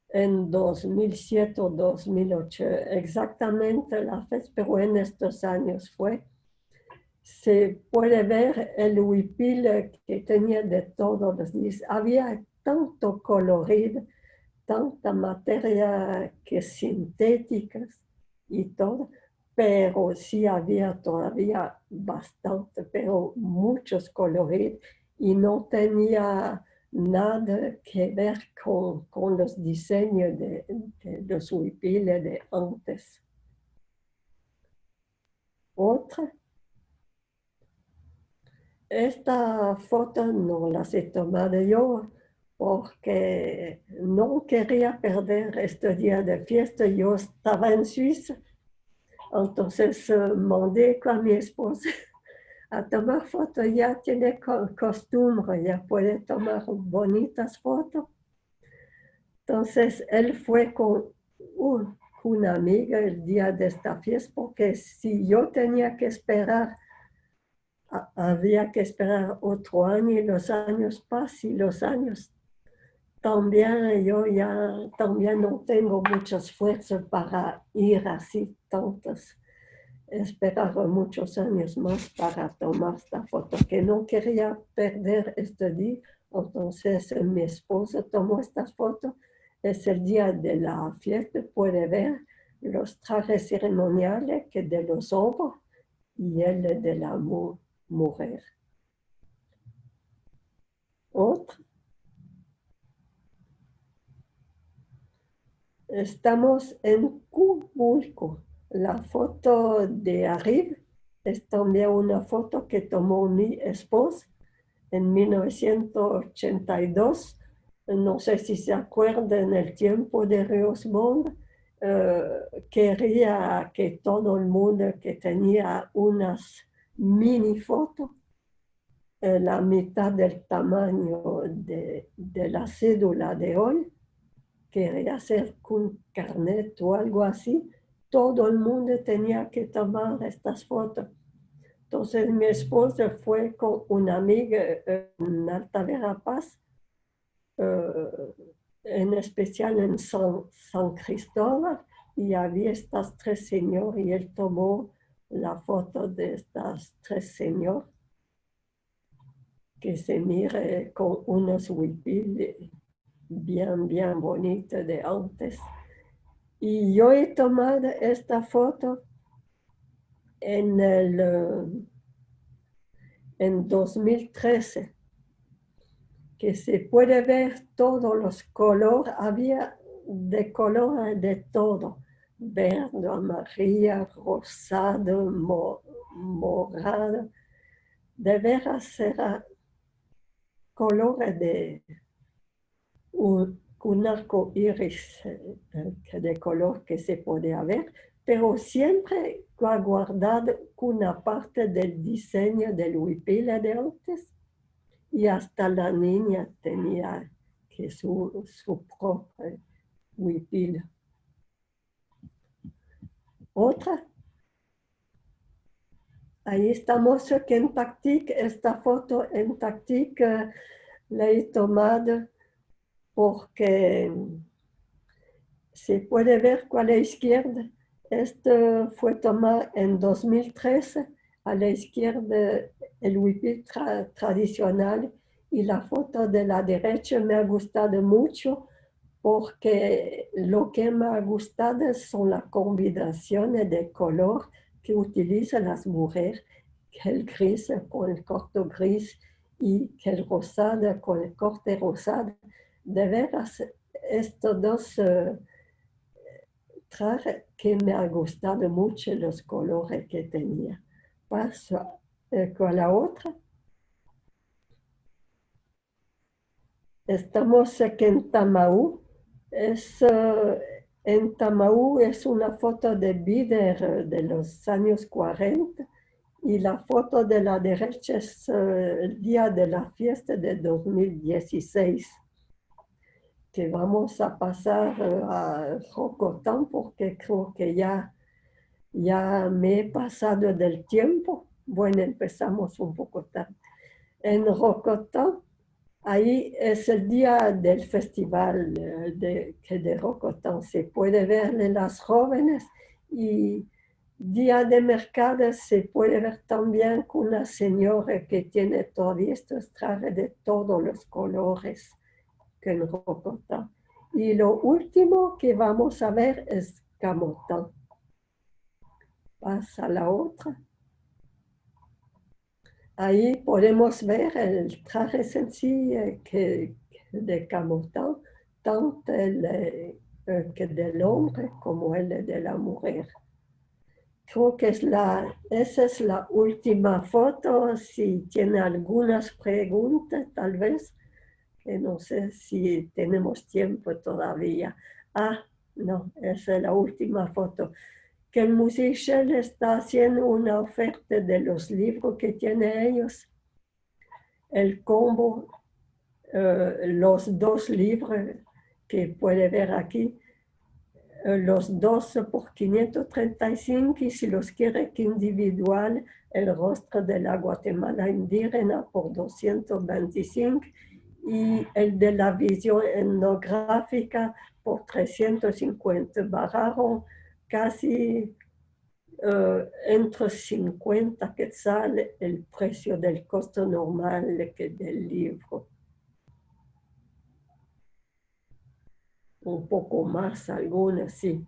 en 2007 o 2008, exactamente la fecha, pero en estos años fue. Se puede ver el huipil que tenía de todos los días. Había tanto colorido, tanta materia que sintéticas y todo, pero sí había todavía bastante, pero muchos coloridos y no tenía nada que ver con los diseños de los huipiles de antes. Otra. Esta foto no la he tomado yo porque no quería perder este día de fiesta. Yo estaba en Suiza, entonces mandé con mi esposa a tomar fotos. Ya tiene costumbre, ya puede tomar bonitas fotos. Entonces él fue con una amiga el día de esta fiesta porque si yo tenía que esperar, había que esperar otro año y los años pasan y los años también yo ya también no tengo muchas fuerzas para ir así tantos. Esperar muchos años más para tomar esta foto, que no quería perder este día. Entonces mi esposo tomó estas fotos. Es el día de la fiesta, puede ver los trajes ceremoniales que de los hombres y el de la mujer. Otra. Estamos en Cubulco. La foto de arriba es también una foto que tomó mi esposo en 1982. No sé si se acuerdan, en el tiempo de Ríos Montt, quería que todo el mundo que tenía unas mini fotos, la mitad del tamaño de la cédula de hoy, quería hacer un carnet o algo así, todo el mundo tenía que tomar estas fotos. Entonces mi esposa fue con una amiga en Alta Verapaz, en especial en San Cristóbal, y había estas tres señoras y él tomó la foto de estas tres señoras que se mire con unos huipiles bien bonito de antes. Y yo he tomado esta foto en 2013, que se puede ver todos los colores, había de color de todo, verde, amarillo, rosado, morado, de veras era colores de un arco iris de color que se podía ver, pero siempre ha guardado una parte del diseño del huipil de antes, y hasta la niña tenía que su propio huipil. Otra. Ahí estamos en Tactic. Esta foto en Tactic la he tomado porque se puede ver con la izquierda. Este fue tomado en 2013, a la izquierda el huipil tradicional, y la foto de la derecha me ha gustado mucho porque lo que me ha gustado son las combinaciones de color que utilizan las mujeres, que el gris con el corte gris y que el rosado con el corte rosado. De veras, estos dos trajes que me han gustado mucho los colores que tenía. Paso con la otra. Estamos aquí en Tamaú. En Tamaú es una foto de Bider de los años 40 y la foto de la derecha es el día de la fiesta de 2016, que vamos a pasar a Rocotán porque creo que ya me he pasado del tiempo. Bueno, empezamos un poco tarde. En Rocotán, ahí es el día del festival de Rocotán. Se puede ver en las jóvenes y día de mercado se puede ver también con una señora que tiene todavía estos trajes de todos los colores que en Rocotán. Y lo último que vamos a ver es Camotán. Pasa la otra. Ahí podemos ver el traje sencillo de Camotán, tanto el que del hombre como el de la mujer. Creo que esa es la última foto. Si tiene algunas preguntas, tal vez, que no sé si tenemos tiempo todavía. Ah, no, esa es la última foto. Que el Museo Shell está haciendo una oferta de los libros que tienen ellos. El combo, los dos libros que puede ver aquí, los dos por 535 y si los quiere individual, el rostro de la Guatemala indígena por 225 y el de la visión etnográfica por 350. Bajaron casi entre 50 quetzales el precio del costo normal del libro. Un poco más, algunas sí.